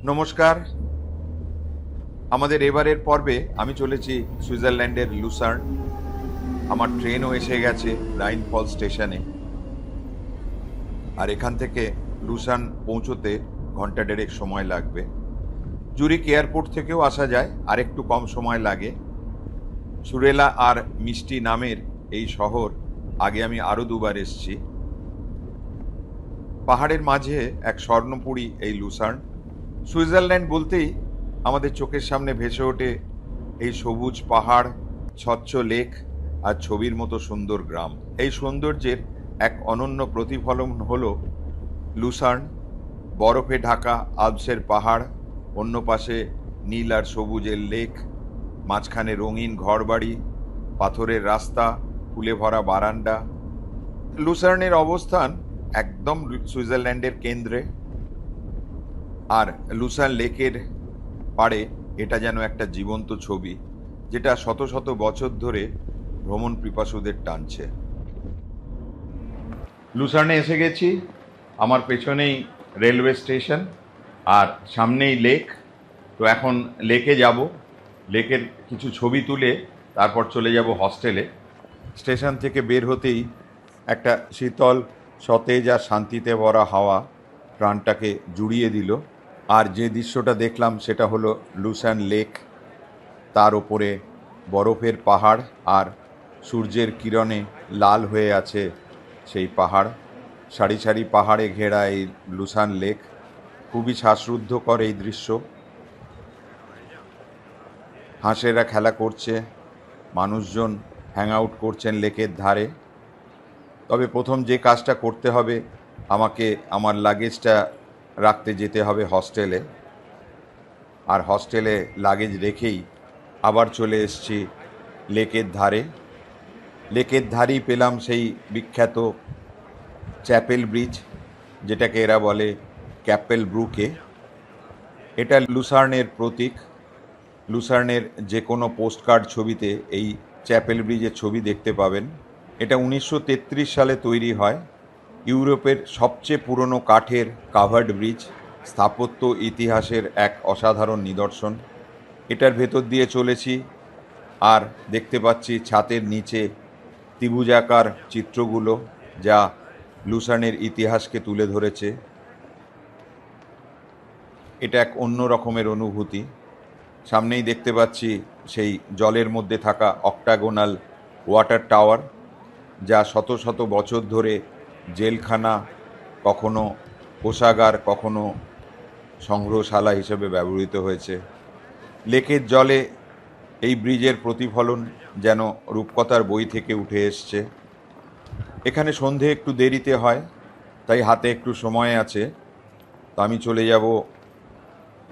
নমস্কার। আমাদের এবারের পর্বে আমি চলেছি সুইজারল্যান্ডের লুসার্ন। আমার ট্রেনও এসে গেছে রাইনফল স্টেশনে। আর এখান থেকে লুসার্ন পৌঁছতে ঘন্টা দেড়েক সময় লাগবে। জুরিক এয়ারপোর্ট থেকেও আসা যায়, আর একটু কম সময় লাগে। সুরেলা আর মিষ্টি নামের এই শহর আগে আমি আরও দুবার এসেছি। পাহাড়ের মাঝে এক স্বর্ণপুরী এই লুসার্ন। সুইজারল্যান্ড বলতেই আমাদের চোখের সামনে ভেসে ওঠে এই সবুজ পাহাড়, স্বচ্ছ লেক আর ছবির মতো সুন্দর গ্রাম। এই সৌন্দর্যের এক অনন্য প্রতিফলন হলো লুসার্ন। বরফে ঢাকা আল্পসের পাহাড়, অন্য পাশে নীল আর সবুজের লেক, মাঝখানে রঙিন ঘরবাড়ি, পাথরের রাস্তা, ফুলে ভরা বারান্দা। লুসার্নের অবস্থান একদম সুইজারল্যান্ডের কেন্দ্রে। আর লুসার্ন লেকের পাড়ে এটা যেন একটা জীবন্ত ছবি, যেটা শত শত বছর ধরে ভ্রমণ পিপাসুদের টানছে। লুসার্নে এসে গেছি। আমার পেছনেই রেলওয়ে স্টেশন আর সামনেই লেক। তো এখন লেকে যাব, লেকের কিছু ছবি তুলে তারপর চলে যাব হস্টেলে। স্টেশন থেকে বের হতেই একটা শীতল, সতেজ আর শান্তিতে ভরা হাওয়া প্রাণটাকে জুড়িয়ে দিল। আর যে দৃশ্যটা দেখলাম সেটা হলো লুসার্ন লেক, তার ওপরে বরফের পাহাড় আর সূর্যের কিরণে লাল হয়ে আছে সেই পাহাড়। সারি সারি পাহাড়ে ঘেরা এই লুসার্ন লেক, খুবই শ্বাসরুদ্ধকর এই দৃশ্য। হাঁসেরা খেলা করছে, মানুষজন হ্যাং আউট করছেন লেকের ধারে। তবে প্রথম যে কাজটা করতে হবে, আমাকে আমার লাগেজটা রাখতে যেতে হবে হস্টেলে। আর হস্টেলে লাগেজ রেখেই আবার চলে এসেছি লেকের ধারে। লেকের ধারেই পেলাম সেই বিখ্যাত চ্যাপেল ব্রিজ, যেটাকে এরা বলে ক্যাপেল ব্রুকে। এটা লুসার্নের প্রতীক। লুসার্নের যে কোনো পোস্টকার্ড ছবিতে এই চ্যাপেল ব্রিজের ছবি দেখতে পাবেন। এটা 1933 সালে তৈরি হয়। ইউরোপের সবচেয়ে পুরনো কাঠের কাভার্ড ব্রিজ, স্থাপত্য ইতিহাসের এক অসাধারণ নিদর্শন। এটার ভেতর দিয়ে চলেছি আর দেখতে পাচ্ছি ছাদের নিচে ত্রিভুজাকার চিত্রগুলো, যা লুসার্নের ইতিহাসকে তুলে ধরেছে। এটা এক অন্য রকমের অনুভূতি। সামনেই দেখতে পাচ্ছি সেই জলের মধ্যে থাকা অক্টাগোনাল ওয়াটার টাওয়ার, যা শত শত বছর ধরে জেলখানা, কখনো কোষাগার, কখনো সংগ্রহশালা হিসেবে ব্যবহৃত হয়েছে। লেকের জলে এই ব্রিজের প্রতিফলন যেন রূপকথার বই থেকে উঠে এসছে। এখানে সন্ধে একটু দেরিতে হয়, তাই হাতে একটু সময় আছে। তো আমি চলে যাব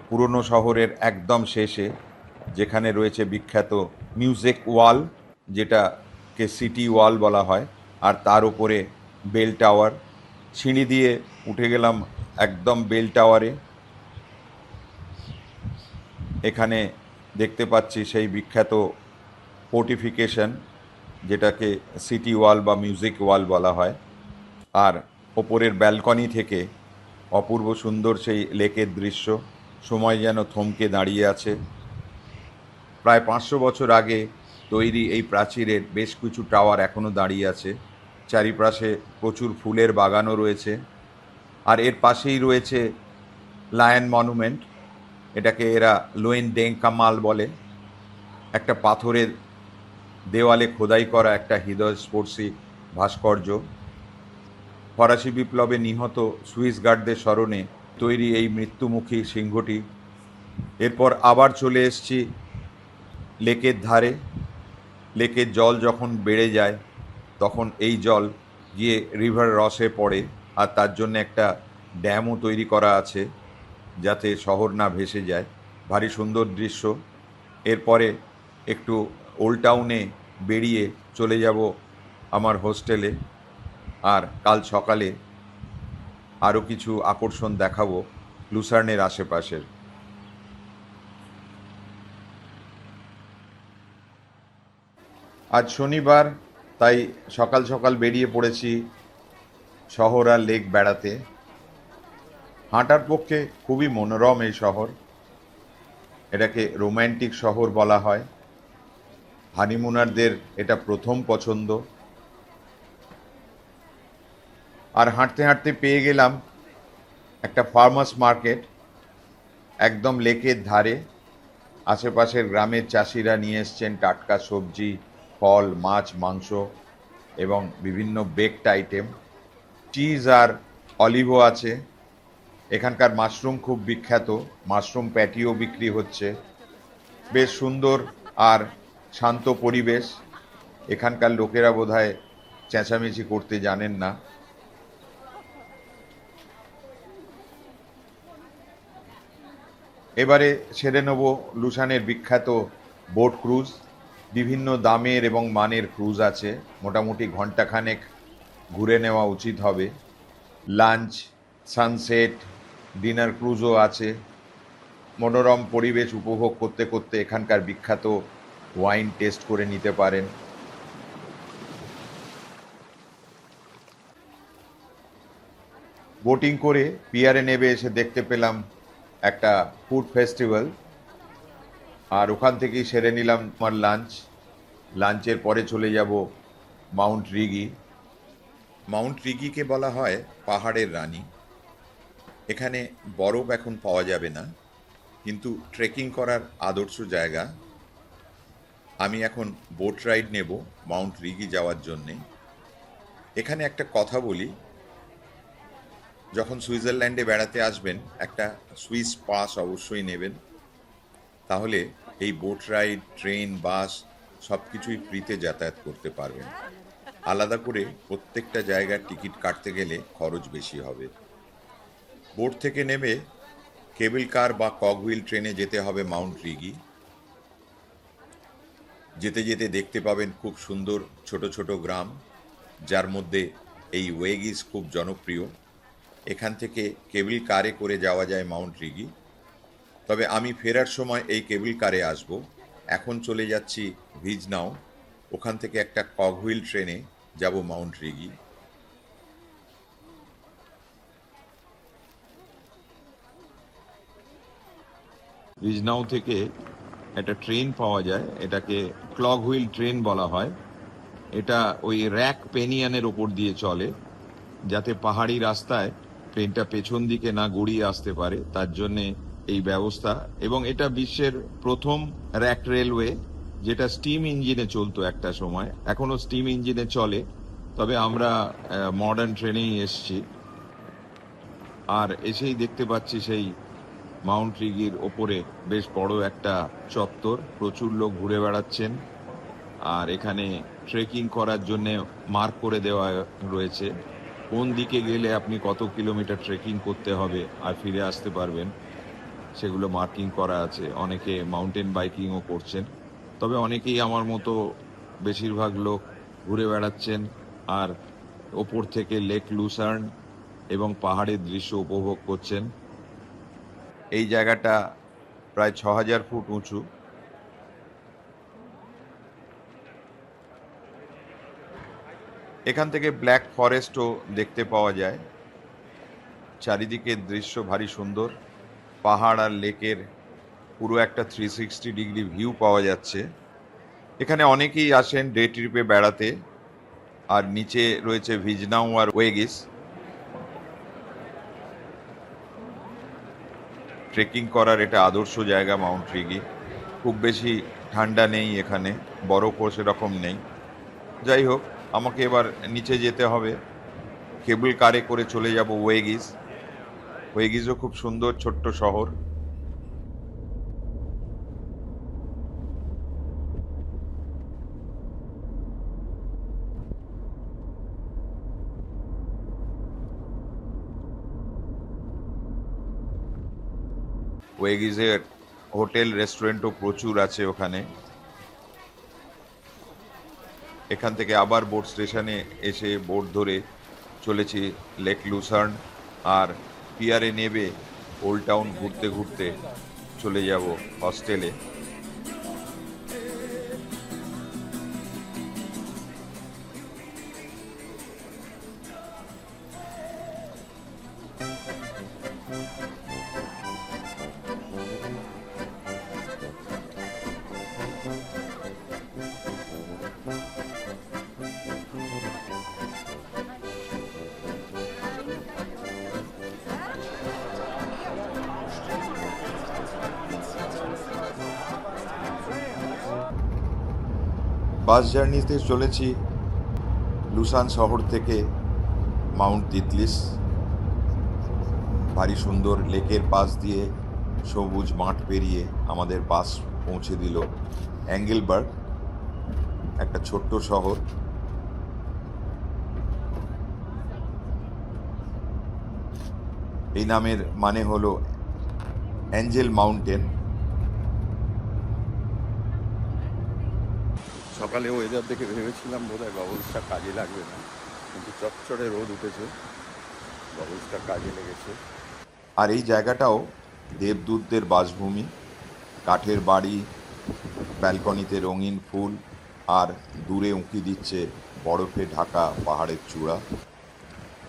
পুরনো শহরের একদম শেষে, যেখানে রয়েছে বিখ্যাত মিউজিক ওয়াল, যেটাকে সিটি ওয়াল বলা হয়, আর তার উপরে বেল টাওয়ার। সিঁড়ি দিয়ে উঠে গেলাম একদম বেল টাওয়ারে। এখানে দেখতে পাচ্ছি সেই বিখ্যাত ফোর্টিফিকেশন, যেটাকে সিটি ওয়াল বা মিউজিক ওয়াল বলা হয়। আর ওপরের ব্যালকনি থেকে অপূর্ব সুন্দর সেই লেকের দৃশ্য। সময় যেন থমকে দাঁড়িয়ে আছে। প্রায় 500 বছর আগে তৈরি এই প্রাচীরের বেশ কিছু টাওয়ার এখনও দাঁড়িয়ে আছে। চারিপাশে প্রচুর ফুলের বাগানও রয়েছে। আর এর পাশেই রয়েছে লায়ন মনুমেন্ট, এটাকে এরা লোয়েন ডেঙ্কামাল বলে। একটা পাথরের দেওয়ালে খোদাই করা একটা হৃদয়স্পর্শী ভাস্কর্য। ফরাসি বিপ্লবে নিহত সুইস গার্ডদের স্মরণে তৈরি এই মৃত্যুমুখী সিংহটি। এরপর আবার চলে এসেছি লেকের ধারে। লেকের জল যখন বেড়ে যায়, তখন এই জল গিয়ে রিভার রসে পড়ে, আর তার জন্য একটা ড্যামও তৈরি করা আছে, যাতে শহর না ভেসে যায়। ভারী সুন্দর দৃশ্য। এরপরে একটু ওল্ড টাউনে বেরিয়ে চলে যাব আমার হোস্টেলে। আর কাল সকালে আরও কিছু আকর্ষণ দেখাবো লুসার্নের আশেপাশের। আজ শনিবার, তাই সকাল সকাল বেরিয়ে পড়েছি শহর আর লেক বেড়াতে। হাঁটার পক্ষে খুবই মনোরম এই শহর। এটাকে রোম্যান্টিক শহর বলা হয়। হানিমুনারদের এটা প্রথম পছন্দ। আর হাঁটতে হাঁটতে পেয়ে গেলাম একটা ফার্মার্স মার্কেট, একদম লেকের ধারে। আশেপাশের গ্রামের চাষিরা নিয়ে এসছেন টাটকা সবজি, ফল, মাছ, মাংস এবং বিভিন্ন বেকড আইটেম। চিজ আর অলিভও আছে। এখানকার মাশরুম খুব বিখ্যাত, মাশরুম প্যাটিও বিক্রি হচ্ছে। বেশ সুন্দর আর শান্ত পরিবেশ। এখানকার লোকেরা বোধহয় চেঁচামেচি করতে জানেন না। এবারে সেরে নেব লুসানের বিখ্যাত বোট ক্রুজ। বিভিন্ন দামের এবং মানের ক্রুজ আছে, মোটামুটি ঘন্টাখানেক ঘুরে নেওয়া উচিত হবে। লাঞ্চ, সানসেট, ডিনার ক্রুজও আছে। মনোরম পরিবেশ উপভোগ করতে করতে এখানকার বিখ্যাত ওয়াইন টেস্ট করে নিতে পারেন। বোটিং করে পিয়ারে নেবে এসে দেখতে পেলাম একটা ফুড ফেস্টিভ্যাল, আর ওখান থেকেই সেরে নিলাম আমার লাঞ্চ। লাঞ্চের পরে চলে যাব মাউন্ট রিগি। মাউন্ট রিগিকে বলা হয় পাহাড়ের রানী। এখানে বরফ এখন পাওয়া যাবে না, কিন্তু ট্রেকিং করার আদর্শ জায়গা। আমি এখন বোট রাইড নেব মাউন্ট রিগি যাওয়ার জন্যে। এখানে একটা কথা বলি, যখন সুইজারল্যান্ডে বেড়াতে আসবেন একটা সুইস পাস অবশ্যই নেবেন, তাহলে এই বোট রাইড, ট্রেন, বাস সব কিছুই ফ্রিতে যাতায়াত করতে পারবেন। আলাদা করে প্রত্যেকটা জায়গার টিকিট কাটতে গেলে খরচ বেশি হবে। বোট থেকে নেমে কেবল কার বা কগহুইল ট্রেনে যেতে হবে মাউন্ট রিগি। যেতে যেতে দেখতে পাবেন খুব সুন্দর ছোট ছোট গ্রাম, যার মধ্যে এই ওয়েগিস খুব জনপ্রিয়। এখান থেকে কেবল কারে করে যাওয়া যায় মাউন্ট রিগি। তবে আমি ফেরার সময় এই কেবল কারে আসব। এখন চলে যাচ্ছি ভিজনাও, ওখান থেকে একটা কগহুইল ট্রেনে যাব মাউন্ট রিগি। ভিজনাও থেকে একটা ট্রেন পাওয়া যায়, এটাকে ক্লগ হুইল ট্রেন বলা হয়। এটা ওই র্যাক পেনিয়ানের ওপর দিয়ে চলে, যাতে পাহাড়ি রাস্তায় ট্রেনটা পেছন দিকে না গড়িয়ে আসতে পারে, তার জন্যে এই ব্যবস্থা। এবং এটা বিশ্বের প্রথম র্যাক রেলওয়ে, যেটা স্টিম ইঞ্জিনে চলতো একটা সময়, এখনো স্টিম ইঞ্জিনে চলে। তবে আমরা মডার্ন ট্রেনেই এসছি। আর এসেই দেখতে পাচ্ছি সেই মাউন্ট রিগির ওপরে বেশ বড় একটা চত্বর, প্রচুর লোক ঘুরে বেড়াচ্ছেন। আর এখানে ট্রেকিং করার জন্য মার্ক করে দেওয়া রয়েছে, কোন দিকে গেলে আপনি কত কিলোমিটার ট্রেকিং করতে হবে আর ফিরে আসতে পারবেন, সেগুলো মার্কিং করা আছে। অনেকে মাউন্টেন বাইকিংও করছেন, তবে অনেকেই আমার মতো বেশিরভাগ লোক ঘুরে বেড়াচ্ছেন আর ওপর থেকে লেক লুসার্ন এবং পাহাড়ের দৃশ্য উপভোগ করছেন। এই জায়গাটা প্রায় ৬,০০০ ফুট উঁচু। এখান থেকে ব্ল্যাক ফরেস্টও দেখতে পাওয়া যায়। চারিদিকের দৃশ্য ভারী সুন্দর, পাহাড় আর লেকের পুরো একটা 360 ডিগ্রি ভিউ পাওয়া যাচ্ছে। এখানে অনেকেই আসেন ডে ট্রিপে বেড়াতে। আর নিচে রয়েছে ভিজনাও আর ওয়েগিস। ট্রেকিং করার এটা আদর্শ জায়গা মাউন্ট রিগি। খুব বেশি ঠান্ডা নেই এখানে, বরফও সেরকম নেই। যাই হোক, আমাকে এবার নিচে যেতে হবে। কেবল কারে করে চলে যাব ওয়েগিস। ওয়েগিসও খুব সুন্দর ছোট্ট শহর। ওয়েগিসের হোটেল রেস্টুরেন্টও প্রচুর আছে ওখানে। এখান থেকে আবার বোট স্টেশনে এসে বোট ধরে চলেছি লেক লুসার্ন, আর পিয়ারে নেবে ওল্ড টাউন ঘুরতে ঘুরতে চলে যাব হস্টেলে। বাস জার্নিতে চলেছি লুসান শহর থেকে মাউন্ট তিতলিস। ভারী সুন্দর লেকের পাশ দিয়ে সবুজ মাঠ পেরিয়ে আমাদের বাস পৌঁছে দিল অ্যাঙ্গেলবার্গ, একটা ছোট্ট শহর। এই নামের মানে হলো অ্যাঞ্জেল মাউন্টেন। সকালে ওয়েদার দেখে ভেবেছিলাম বোধহয় গগলসটা কাজে লাগবে না, কিন্তু চটচড়ে রোদ উঠেছে, গগলসটা কাজে লেগেছে। আর এই জায়গাটাও দেবদূতদের বাসভূমি। কাঠের বাড়ি, ব্যালকনিতে রঙিন ফুল, আর দূরে উঁকি দিচ্ছে বরফে ঢাকা পাহাড়ের চূড়া।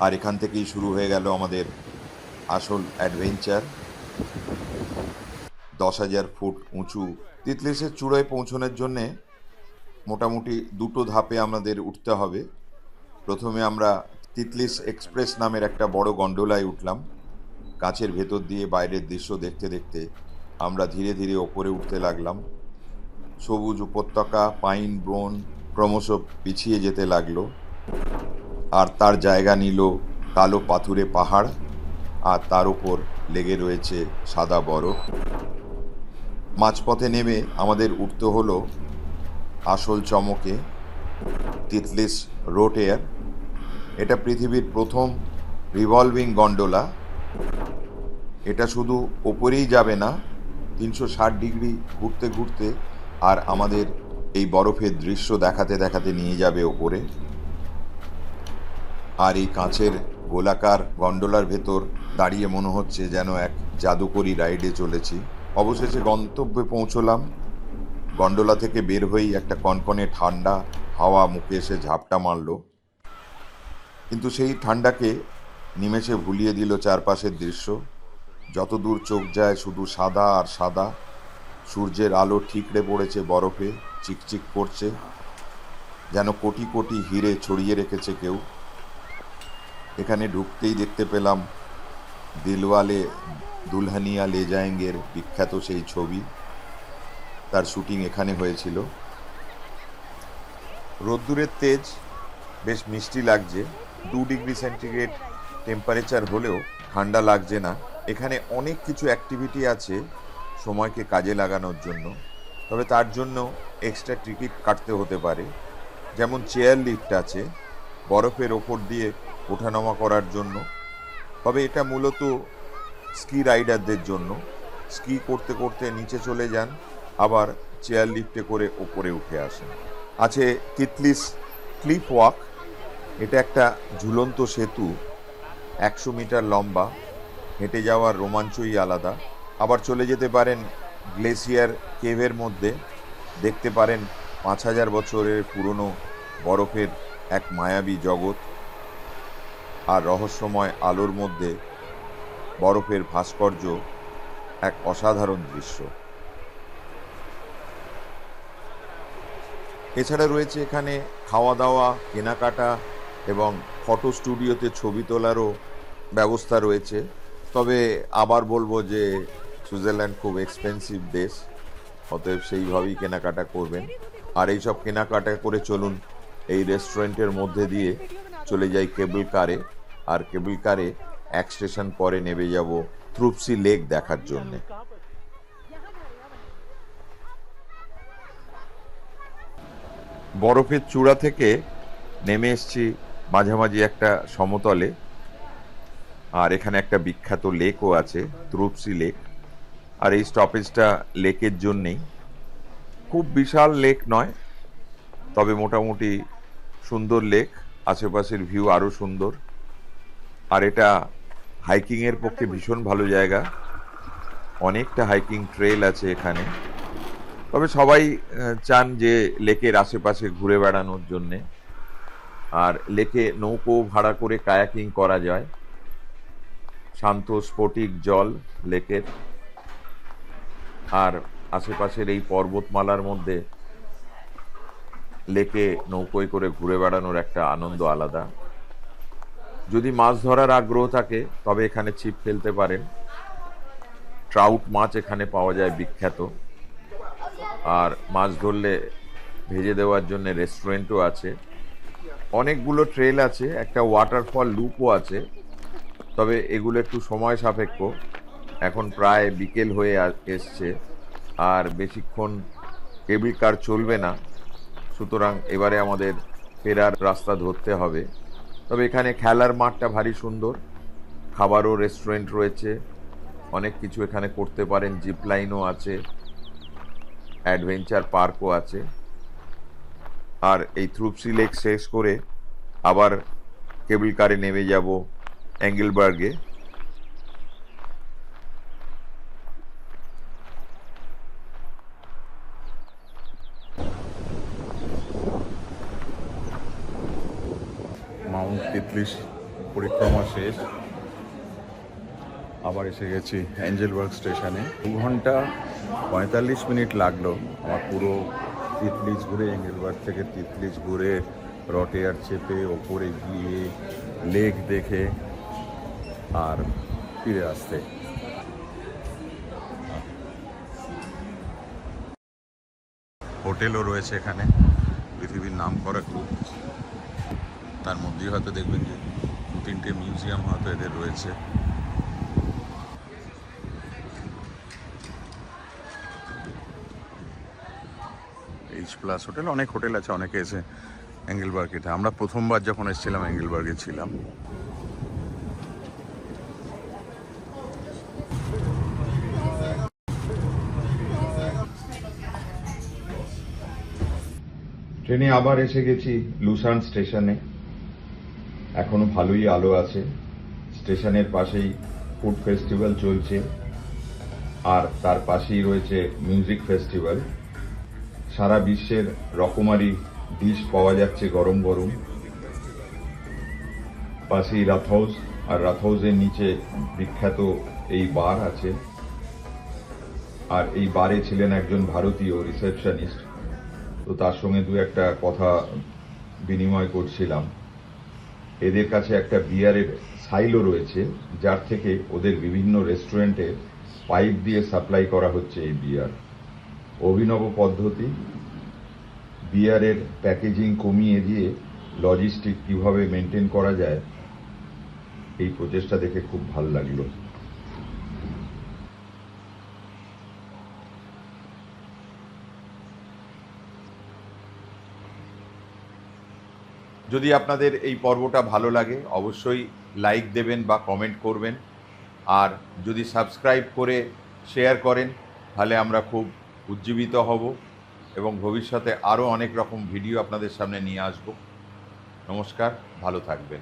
আর এখান থেকেই শুরু হয়ে গেল আমাদের আসল অ্যাডভেঞ্চার। 10,000 ফুট উঁচু তিতলিসের চূড়ায় পৌঁছানোর জন্যে মোটামুটি দুটো ধাপে আমাদের উঠতে হবে। প্রথমে আমরা তিতলিস এক্সপ্রেস নামের একটা বড় গন্ডোলায় উঠলাম। কাঁচের ভেতর দিয়ে বাইরের দৃশ্য দেখতে দেখতে আমরা ধীরে ধীরে ওপরে উঠতে লাগলাম। সবুজ উপত্যকা, পাইন বন ক্রমশ পিছিয়ে যেতে লাগলো, আর তার জায়গা নিল কালো পাথুরে পাহাড়, আর তার উপর লেগে রয়েছে সাদা বরফ। মাঝপথে নেমে আমাদের উঠতে হলো আসল চমকে তিতলিস রোড এয়ার। এটা পৃথিবীর প্রথম রিভলভিং গন্ডোলা। এটা শুধু ওপরেই যাবে না, 360 ডিগ্রি ঘুরতে ঘুরতে আর আমাদের এই বরফের দৃশ্য দেখাতে দেখাতে নিয়ে যাবে ওপরে। আর এই কাঁচের গোলাকার গন্ডোলার ভেতর দাঁড়িয়ে মনে হচ্ছে যেন এক জাদুকরী রাইডে চলেছি। অবশেষে গন্তব্যে পৌঁছলাম। গন্ডোলা থেকে বের হয়েই একটা কনকনে ঠান্ডা হাওয়া মুখে এসে ঝাপটা মারল, কিন্তু সেই ঠান্ডাকে নিমেষে ভুলিয়ে দিল চারপাশের দৃশ্য। যত দূর চোখ যায় শুধু সাদা আর সাদা। সূর্যের আলো ঠিকরে পড়েছে বরফে, চিকচিক করছে, যেন কোটি কোটি হিরে ছড়িয়ে রেখেছে কেউ। এখানে ঢুকতেই দেখতে পেলাম দিলওয়ালে দুলহানিয়া লে যায়েঙ্গের বিখ্যাত সেই ছবি। তার শুটিং এখানে হয়েছিল। রোদ্দুরের তেজ বেশ মিষ্টি লাগছে। 2 ডিগ্রি সেন্টিগ্রেড টেম্পারেচার হলেও ঠান্ডা লাগছে না। এখানে অনেক কিছু অ্যাক্টিভিটি আছে সময়কে কাজে লাগানোর জন্য, তবে তার জন্য এক্সট্রা টিকিট কাটতে হতে পারে। যেমন চেয়ার লিফট আছে বরফের ওপর দিয়ে ওঠানামা করার জন্য, তবে এটা মূলত স্কি রাইডারদের জন্য। স্কি করতে করতে নিচে চলে যান, আবার চেয়ার লিফটে করে ওপরে উঠে আসেন। আছে তিতলিস ক্লিফ ওয়াক। এটা একটা ঝুলন্ত সেতু, 100 মিটার লম্বা। হেঁটে যাওয়ার রোমাঞ্চই আলাদা। আবার চলে যেতে পারেন গ্লেসিয়ার কেভের মধ্যে, দেখতে পারেন 5,000 বছরের পুরনো বরফের এক মায়াবী জগৎ, আর রহস্যময় আলোর মধ্যে বরফের ভাস্কর্য, এক অসাধারণ দৃশ্য। এছাড়া রয়েছে এখানে খাওয়া দাওয়া, কেনাকাটা এবং ফটো স্টুডিওতে ছবি তোলারও ব্যবস্থা রয়েছে। তবে আবার বলবো যে সুইজারল্যান্ড খুব এক্সপেন্সিভ দেশ, অতএব সেইভাবেই কেনাকাটা করবেন। আর এইসব কেনাকাটা করে চলুন এই রেস্টুরেন্টের মধ্যে দিয়ে চলে যাই কেবল কারে, আর কেবল কারে 1 স্টেশন পরে নেমে যাব থ্রুপসি লেক দেখার জন্যে। বরফের চূড়া থেকে নেমে এসছি মাঝামাঝি একটা সমতলে, আর এখানে একটা বিখ্যাত লেকও আছে, থ্রুপসি লেক। আর এই স্টপেজটা লেকের জন্যেই। খুব বিশাল লেক নয়, তবে মোটামুটি সুন্দর লেক। আশেপাশের ভিউ আরও সুন্দর। আর এটা হাইকিংয়ের পক্ষে ভীষণ ভালো জায়গা। অনেকটা হাইকিং ট্রেল আছে এখানে, তবে সবাই চান যে লেকের আশেপাশে ঘুরে বেড়ানোর জন্যে। আর লেকে নৌকো ভাড়া করে কায়াকিং করা যায়। শান্ত স্ফটিক জল লেকের, আর আশেপাশের এই পর্বতমালার মধ্যে লেকে নৌকোয় করে ঘুরে বেড়ানোর একটা আনন্দ আলাদা। যদি মাছ ধরার আগ্রহ থাকে তবে এখানে ছিপ ফেলতে পারেন। ট্রাউট মাছ এখানে পাওয়া যায় বিখ্যাত, আর মাছ ধরলে ভেজে দেওয়ার জন্য রেস্টুরেন্টও আছে, অনেকগুলো ট্রেল আছে, একটা ওয়াটারফল লুপও আছে। তবে এগুলো একটু সময় সাপেক্ষ, এখন প্রায় বিকেল হয়ে এসছে, আর বেশিক্ষণ কেবল কার চলবে না, সুতরাং এবারে আমাদের ফেরার রাস্তা ধরতে হবে। তবে এখানে খেলার মাঠটা ভারী সুন্দর, খাবারও রেস্টুরেন্ট রয়েছে, অনেক কিছু এখানে করতে পারেন, জিপ লাইনও আছে, অ্যাডভেঞ্চার পার্কও আছে। আর এই থ্রুপসি লেক শেষ করে আবার কেবল কারে নেমে যাব অ্যাঙ্গেলবার্গে। মাউন্ট তিতলিশ পরিক্রমা শেষ, আবার এসে গেছি অ্যাঞ্জেলবার্গ স্টেশনে। 2 ঘন্টা 45 মিনিট লাগলো আমার পুরো তিতলিশ ঘুরে, অ্যাঞ্জেলবার্গ থেকে তিতলিশ ঘুরে, রটেয়ার চেপে ওপরে গিয়ে লেক দেখে আর ফিরে আসতে। হোটেলও রয়েছে এখানে, পৃথিবীর নামকরা গ্রুপ, তার মধ্যেই হয়তো দেখবেন যে 2-3টে মিউজিয়াম হয়তো এদের রয়েছে। H+ হোটেল, অনেক হোটেল আছে, অনেকে এসে অ্যাঙ্গেলবার্গ। এটা আমরা প্রথমবার যখন এসেছিলাম অ্যাঙ্গেলবার্গে ছিলাম। ট্রেনে আবার এসে গেছি লুসান স্টেশনে, এখনো ভালোই আলো আছে। স্টেশনের পাশেই ফুড ফেস্টিভ্যাল চলছে, আর তার পাশেই রয়েছে মিউজিক ফেস্টিভ্যাল। সারা বিশ্বের রকমারি ডিশ পাওয়া যাচ্ছে গরম গরম। পাশেই রাথ হাউস, আর রাথ হাউসের নিচে বিখ্যাত এই বার আছে। আর এই বারে ছিলেন একজন ভারতীয় রিসেপশনিস্ট, তো তার সঙ্গে দু একটা কথা বিনিময় করছিলাম। এদের কাছে একটা বিয়ারের সাইলো রয়েছে, যার থেকে ওদের বিভিন্ন রেস্টুরেন্টে পাইপ দিয়ে সাপ্লাই করা হচ্ছে এই বিয়ার। অভিনব পদ্ধতি, বিয়ারের প্যাকেজিং কমিয়ে দিয়ে লজিস্টিক কিভাবে মেনটেন করা যায়, এই প্রচেষ্টা দেখে খুব ভালো লাগলো। যদি আপনাদের এই পর্বটা ভালো লাগে অবশ্যই লাইক দেবেন বা কমেন্ট করবেন, আর যদি সাবস্ক্রাইব করে শেয়ার করেন তাহলে আমরা খুব উজ্জীবিত হব এবং ভবিষ্যতে আরও অনেক রকম ভিডিও আপনাদের সামনে নিয়ে আসব। নমস্কার, ভালো থাকবেন।